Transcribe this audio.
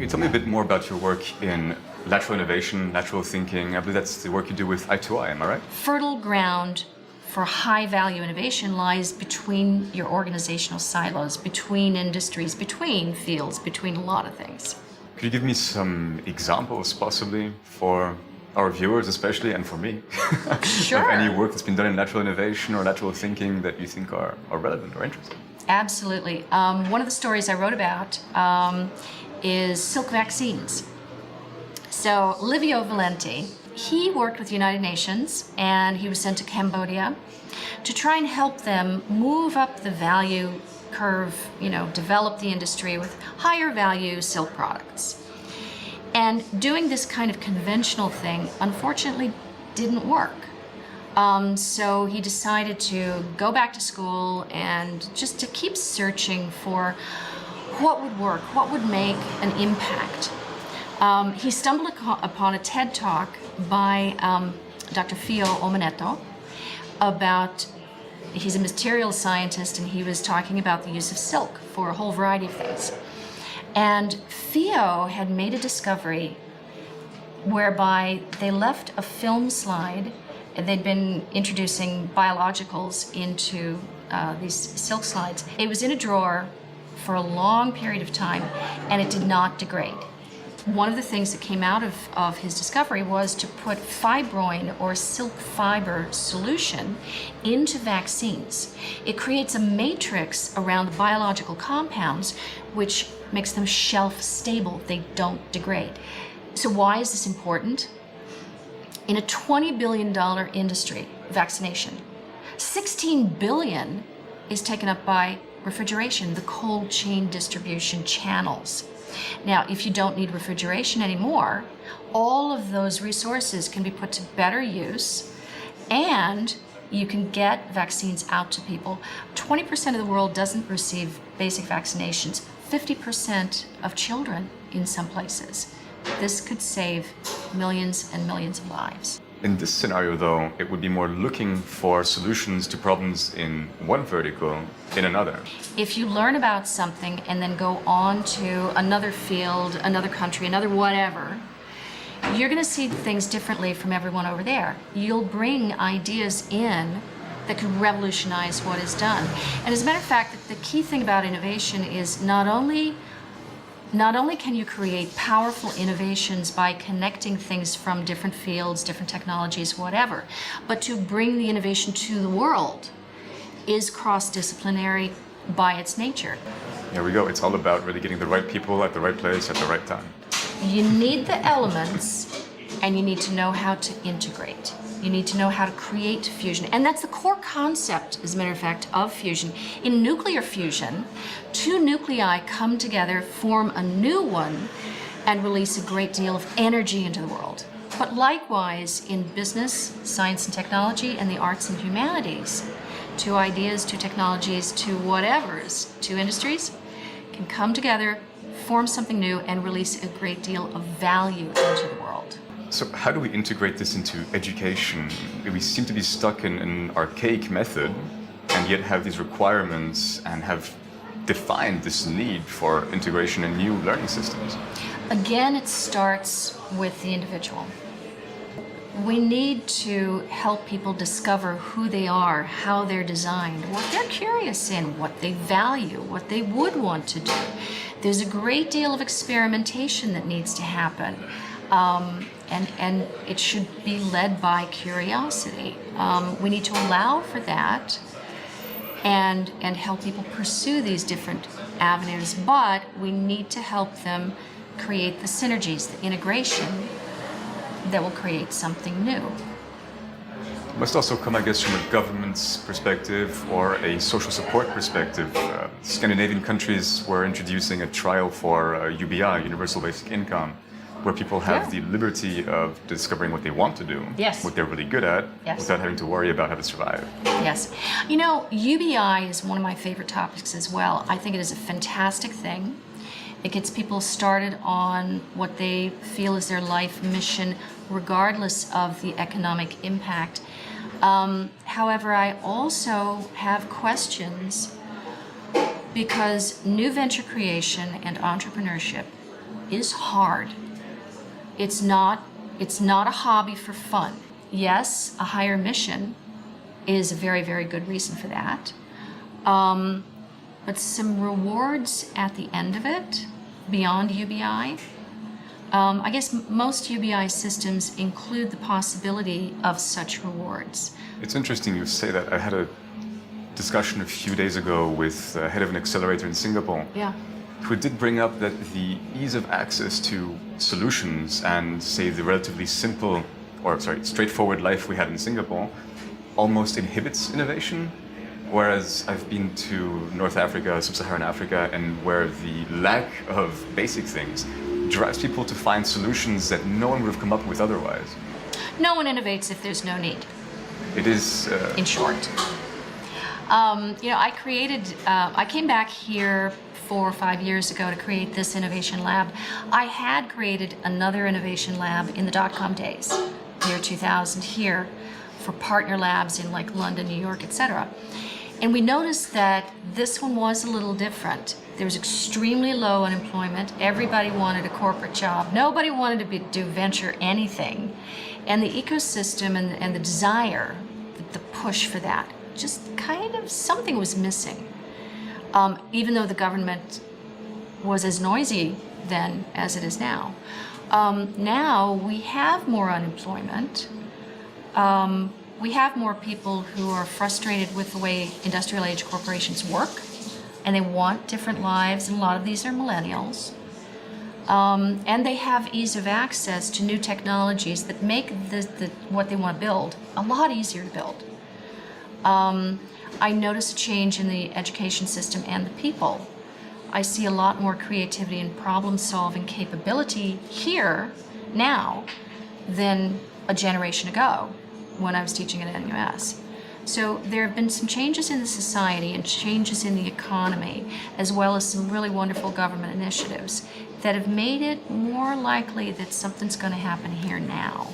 you tell me a bit more about your work in lateral innovation, lateral thinking? I believe that's the work you do with I2I, am I right? Fertile ground for high-value innovation lies between your organizational silos, between industries, between fields, between a lot of things. Could you give me some examples, possibly, for our viewers especially, and for me, Sure. of any work that's been done in lateral innovation or lateral thinking that you think are relevant or interesting? Absolutely. One of the stories I wrote about is silk vaccines. So Livio Valenti, he worked with the United Nations and he was sent to Cambodia to try and help them move up the value curve, develop the industry with higher value silk products. And doing this kind of conventional thing, unfortunately, didn't work. So he decided to go back to school and just to keep searching for what would work, what would make an impact. He stumbled upon a TED Talk by Dr. Fio Omaneto about, he's a materials scientist, and he was talking about the use of silk for a whole variety of things. And Fio had made a discovery whereby they left a film slide, and they'd been introducing biologicals into these silk slides. It was in a drawer for a long period of time, and it did not degrade. One of the things that came out of his discovery was to put fibroin or silk fiber solution into vaccines. It creates a matrix around the biological compounds, which makes them shelf stable. They don't degrade. So why is this important? In a $20 billion industry, vaccination, $16 billion is taken up by refrigeration, the cold chain distribution channels. Now, if you don't need refrigeration anymore, all of those resources can be put to better use, and you can get vaccines out to people. 20% of the world doesn't receive basic vaccinations, 50% of children in some places. This could save millions and millions of lives. In this scenario, though, it would be more looking for solutions to problems in one vertical in another. If you learn about something and then go on to another field, another country, another whatever, you're going to see things differently from everyone over there. You'll bring ideas in that could revolutionize what is done. And as a matter of fact, the key thing about innovation is not only can you create powerful innovations by connecting things from different fields, different technologies, whatever, but to bring the innovation to the world is cross-disciplinary by its nature. There we go. It's all about really getting the right people at the right place at the right time. You need the elements, and you need to know how to integrate. You need to know how to create fusion. And that's the core concept, as a matter of fact, of fusion. In nuclear fusion, two nuclei come together, form a new one, and release a great deal of energy into the world. But likewise, in business, science and technology, and the arts and humanities, two ideas, two technologies, two whatevers, two industries can come together, form something new, and release a great deal of value into the world. So how do we integrate this into education? We seem to be stuck in an archaic method and yet have these requirements and have defined this need for integration in new learning systems. Again, it starts with the individual. We need to help people discover who they are, how they're designed, what they're curious in, what they value, what they would want to do. There's a great deal of experimentation that needs to happen. And it should be led by curiosity. We need to allow for that and help people pursue these different avenues, but we need to help them create the synergies, the integration that will create something new. It must also come, I guess, from a government's perspective or a social support perspective. Scandinavian countries were introducing a trial for UBI, Universal Basic Income, where people have the liberty of discovering what they want to do, what they're really good at, without having to worry about how to survive. Yes. You know, UBI is one of my favorite topics as well. I think it is a fantastic thing. It gets people started on what they feel is their life mission, regardless of the economic impact. However, I also have questions because new venture creation and entrepreneurship is hard. It's not a hobby for fun. Yes, a higher mission is a very, very good reason for that. But some rewards at the end of it, beyond UBI. I guess most UBI systems include the possibility of such rewards. It's interesting you say that. I had a discussion a few days ago with the head of an accelerator in Singapore, Yeah. who did bring up that the ease of access to solutions and, say, the relatively straightforward life we had in Singapore almost inhibits innovation. Whereas I've been to North Africa, Sub-Saharan Africa, and where the lack of basic things drives people to find solutions that no one would have come up with otherwise. No one innovates if there's no need. It is... in short. I came back here 4 or 5 years ago to create this innovation lab. I had created another innovation lab in the dot-com days, year 2000 here, for partner labs in like London, New York, etc. And we noticed that this one was a little different. There was extremely low unemployment. Everybody wanted a corporate job. Nobody wanted to do venture anything. And the ecosystem and the desire, the push for that, just kind of something was missing. Even though the government was as noisy then as it is now. Now we have more unemployment. We have more people who are frustrated with the way industrial age corporations work, and they want different lives, and a lot of these are millennials. And they have ease of access to new technologies that make what they want to build a lot easier to build. I notice a change in the education system and the people. I see a lot more creativity and problem-solving capability here now than a generation ago when I was teaching at NUS. So there have been some changes in the society and changes in the economy, as well as some really wonderful government initiatives that have made it more likely that something's going to happen here now.